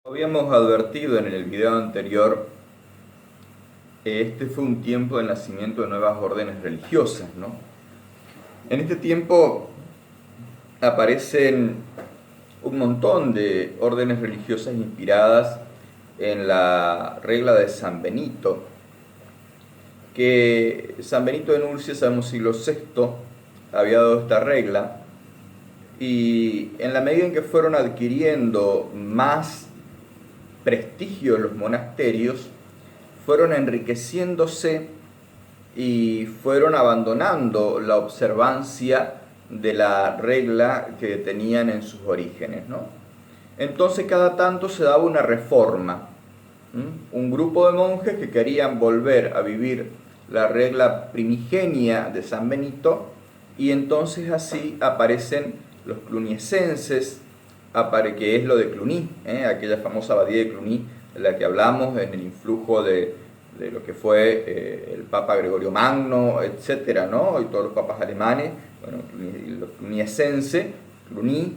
Habíamos advertido en el video anterior, este fue un tiempo de nacimiento de nuevas órdenes religiosas, ¿no? En este tiempo aparecen un montón de órdenes religiosas inspiradas en la regla de San Benito, que San Benito de Nursia, sabemos siglo VI, había dado esta regla, y en la medida en que fueron adquiriendo más prestigio en los monasterios, fueron enriqueciéndose y fueron abandonando la observancia de la regla que tenían en sus orígenes, ¿no? Entonces cada tanto se daba una reforma. Un grupo de monjes que querían volver a vivir la regla primigenia de San Benito, y entonces así aparecen los cluniacenses, que es lo de Cluny, aquella famosa abadía de Cluny de la que hablamos en el influjo de lo que fue el Papa Gregorio Magno, etcétera, ¿no? Y todos los papas alemanes. Bueno, los cluniacenses, Cluny,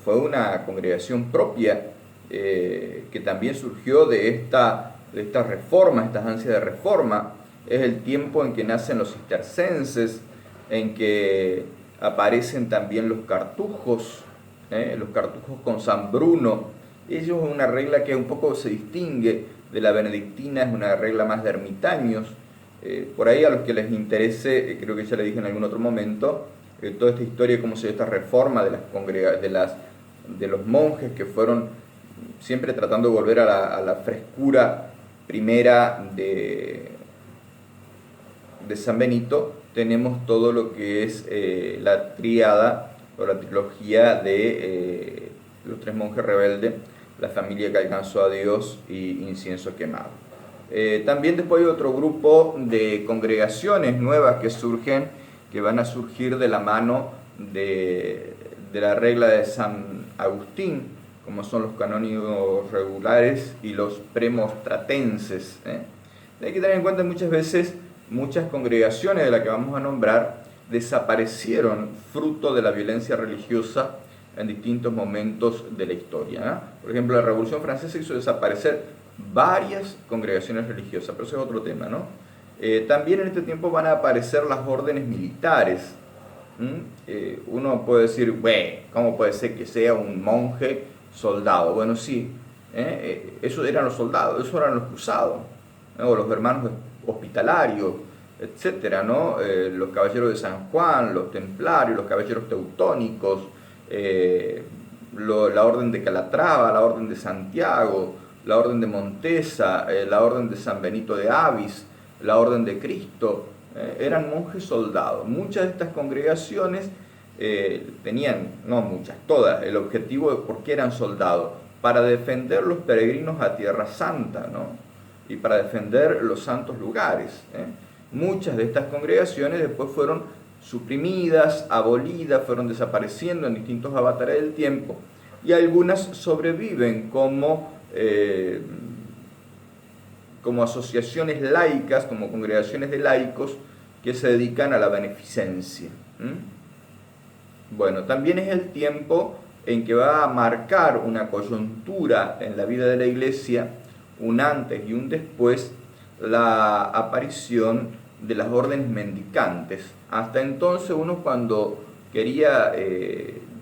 fue una congregación propia que también surgió de esta reforma, estas ansias de reforma. Es el tiempo en que nacen los cistercenses, en que aparecen también los cartujos con San Bruno. Ellos es una regla que un poco se distingue de la benedictina, es una regla más de ermitaños. Por ahí a los que les interese, creo que ya le dije en algún otro momento, toda esta historia de cómo se dio esta reforma de los monjes que fueron siempre tratando de volver a la frescura primera de San Benito. Tenemos todo lo que es la tríada o la trilogía de los tres monjes rebeldes, la familia que alcanzó a Dios y incienso quemado. También después hay otro grupo de congregaciones nuevas que surgen, que van a surgir de la mano de la regla de San Agustín, como son los canónigos regulares y los premonstratenses. Hay que tener en cuenta que muchas veces muchas congregaciones de las que vamos a nombrar desaparecieron fruto de la violencia religiosa en distintos momentos de la historia. Por ejemplo, la Revolución Francesa hizo desaparecer varias congregaciones religiosas, pero eso es otro tema, ¿no? También en este tiempo van a aparecer las órdenes militares. Uno puede decir, bueno, ¿cómo puede ser que sea un monje soldado? Bueno, sí, esos eran los soldados, esos eran los cruzados, o los hermanos hospitalarios, etcétera, ¿no? Los caballeros de San Juan, los templarios, los caballeros teutónicos, la orden de Calatrava, la orden de Santiago, la orden de Montesa, la orden de San Benito de Avis, la orden de Cristo, eran monjes soldados. Muchas de estas congregaciones tenían, no muchas, todas, el objetivo de por qué eran soldados, para defender los peregrinos a Tierra Santa, ¿no? Y para defender los santos lugares. Muchas de estas congregaciones después fueron suprimidas, abolidas, fueron desapareciendo en distintos avatares del tiempo, y algunas sobreviven como asociaciones laicas, como congregaciones de laicos que se dedican a la beneficencia. Bueno, también es el tiempo en que va a marcar una coyuntura en la vida de la Iglesia, un antes y un después, la aparición de las órdenes mendicantes. Hasta entonces uno, cuando quería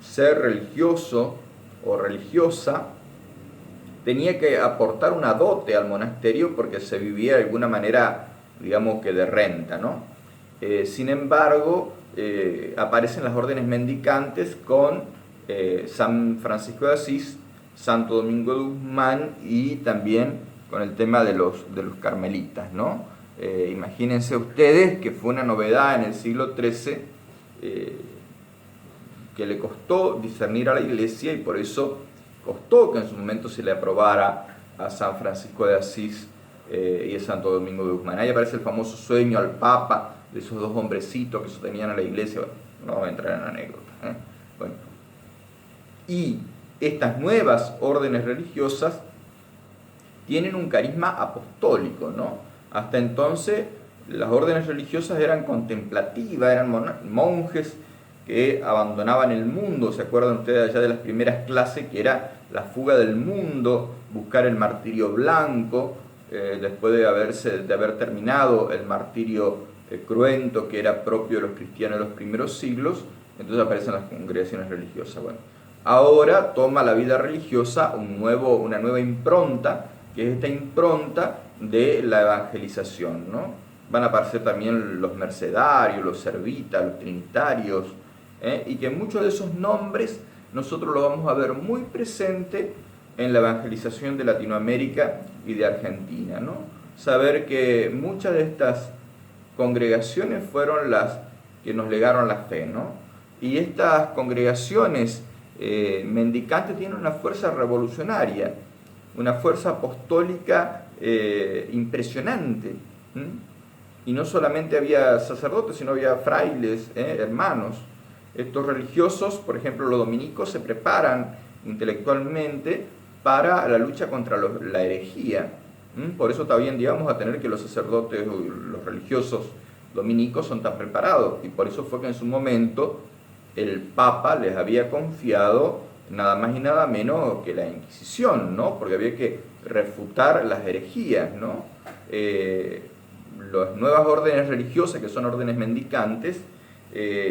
ser religioso o religiosa, tenía que aportar una dote al monasterio porque se vivía de alguna manera, digamos que de renta, ¿no? Sin embargo, aparecen las órdenes mendicantes con San Francisco de Asís, Santo Domingo de Guzmán, y también con el tema de los carmelitas, ¿no? Imagínense ustedes que fue una novedad en el siglo XIII que le costó discernir a la Iglesia, y por eso costó que en su momento se le aprobara a San Francisco de Asís y a Santo Domingo de Guzmán. Ahí aparece el famoso sueño al Papa de esos dos hombrecitos que sostenían a la Iglesia. Bueno, no voy a entrar en anécdotas. Bueno. Y estas nuevas órdenes religiosas tienen un carisma apostólico, ¿no? Hasta entonces las órdenes religiosas eran contemplativas, eran monjes que abandonaban el mundo. ¿Se acuerdan ustedes allá de las primeras clases, que era la fuga del mundo, buscar el martirio blanco, después de haber terminado el martirio cruento que era propio de los cristianos de los primeros siglos? Entonces aparecen las congregaciones religiosas. Bueno, ahora toma la vida religiosa una nueva impronta, que es esta impronta de la evangelización, ¿no? Van a aparecer también los mercedarios, los servitas, los trinitarios, y que muchos de esos nombres nosotros lo vamos a ver muy presente en la evangelización de Latinoamérica y de Argentina, ¿no? Saber que muchas de estas congregaciones fueron las que nos legaron la fe, ¿no? Y estas congregaciones mendicantes tienen una fuerza revolucionaria, una fuerza apostólica impresionante. Y no solamente había sacerdotes, sino había frailes, hermanos. Estos religiosos, por ejemplo los dominicos, se preparan intelectualmente para la lucha contra la herejía. Por eso también vamos a tener que los sacerdotes, los religiosos dominicos son tan preparados, y por eso fue que en su momento el Papa les había confiado nada más y nada menos que la Inquisición, ¿no? Porque había que refutar las herejías, ¿no? Las nuevas órdenes religiosas, que son órdenes mendicantes,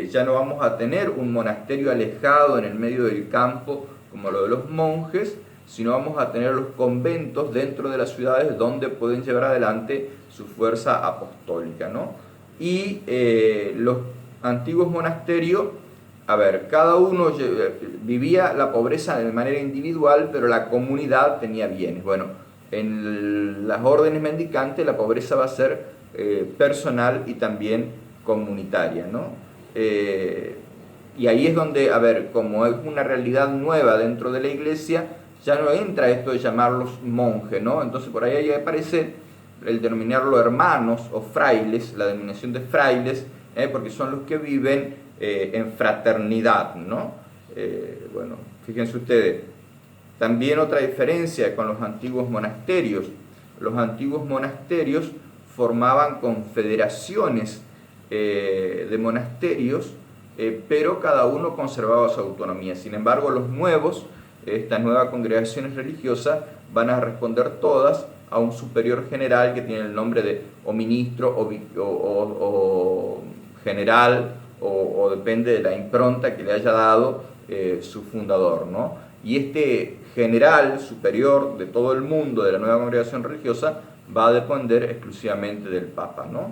ya no vamos a tener un monasterio alejado en el medio del campo como lo de los monjes, sino vamos a tener los conventos dentro de las ciudades donde pueden llevar adelante su fuerza apostólica, ¿no? Y los antiguos monasterios, a ver, cada uno vivía la pobreza de manera individual, pero la comunidad tenía bienes. Bueno, en las órdenes mendicantes la pobreza va a ser personal y también comunitaria, ¿no? Y ahí es donde, a ver, como es una realidad nueva dentro de la iglesia, ya no entra esto de llamarlos monjes, ¿no? Entonces por ahí aparece el denominarlo hermanos o frailes, la denominación de frailes, porque son los que viven en fraternidad, ¿no? Bueno, fíjense ustedes, también otra diferencia con los antiguos monasterios. Los antiguos monasterios formaban confederaciones de monasterios, pero cada uno conservaba su autonomía. Sin embargo, los nuevos, estas nuevas congregaciones religiosas, van a responder todas a un superior general que tiene el nombre de o ministro o general, o depende de la impronta que le haya dado su fundador, ¿no? Y este general superior de todo el mundo de la nueva congregación religiosa va a depender exclusivamente del Papa, ¿no?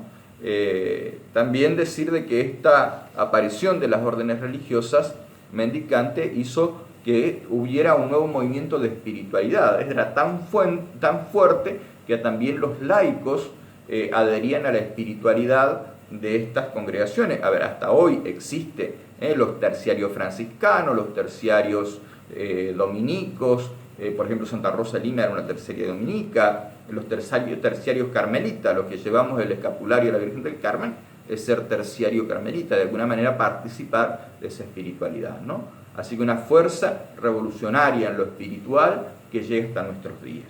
También decir de que esta aparición de las órdenes religiosas mendicantes hizo que hubiera un nuevo movimiento de espiritualidad. Era tan fuerte que también los laicos adherían a la espiritualidad de estas congregaciones. A ver, hasta hoy existe los terciarios franciscanos, los terciarios dominicos, por ejemplo Santa Rosa de Lima era una terciaria dominica, los terciarios carmelitas, los que llevamos el escapulario de la Virgen del Carmen, es ser terciario carmelita, de alguna manera participar de esa espiritualidad, ¿no? Así que una fuerza revolucionaria en lo espiritual que llega hasta nuestros días.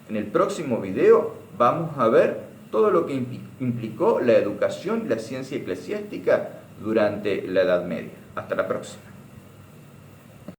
En el próximo video vamos a ver todo lo que implicó la educación y la ciencia eclesiástica durante la Edad Media. Hasta la próxima.